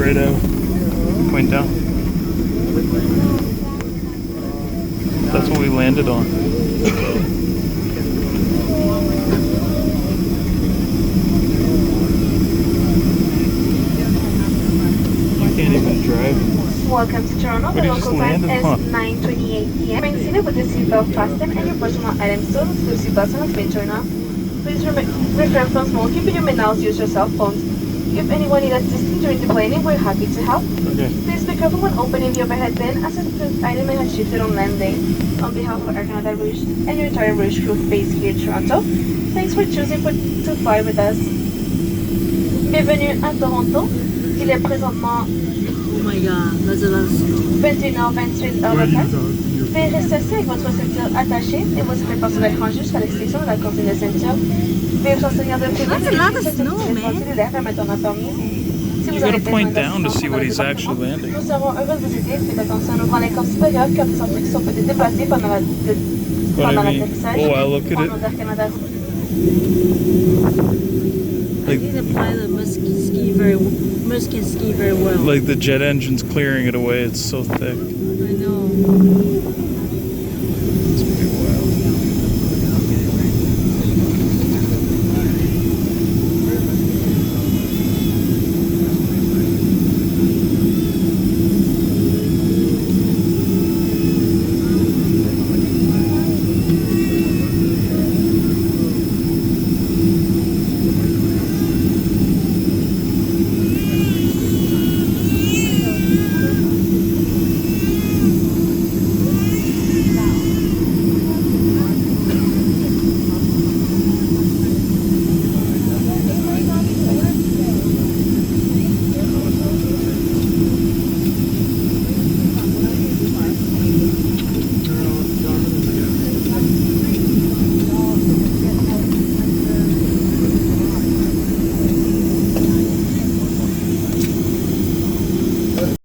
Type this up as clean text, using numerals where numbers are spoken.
right out. Point down. That's what we landed on. You can't even drive. Welcome to Toronto. The local time is 9:28 p.m. Bring seated with the seatbelt fastened and your personal items still include seatbelts and has turned off. Please refrain from smoking, but you may now use your cell phones. If anyone needs assistance during the planning, we're happy to help. Okay. Please be careful when opening the overhead bin as the item may have shifted on landing. On behalf of Air Canada Rouge and your entire Rouge crew based here in Toronto, thanks for choosing to fly with us. Bienvenue à Toronto. Il est présentement Oh my god, that's a lot of snow. 21h28 heure locale. Veuillez rester assis avec votre ceinture attachée et vos sifflets portés d'écran jusqu'à l'extinction de la consigne de ceinture. Veuillez vous asseoir de pied. That's a lot of snow, man. You gotta point down to see what he's actually landing. Nous serons heureux de vous aider. Faites attention en ouvrant les corps supérieurs car des objets qui sont peut-être déplacés pendant l'atterrissage. Oh wow, look at it. Air Canada. I need to apply the musky ski very well. Like the jet engine's clearing it away, it's so thick. I know.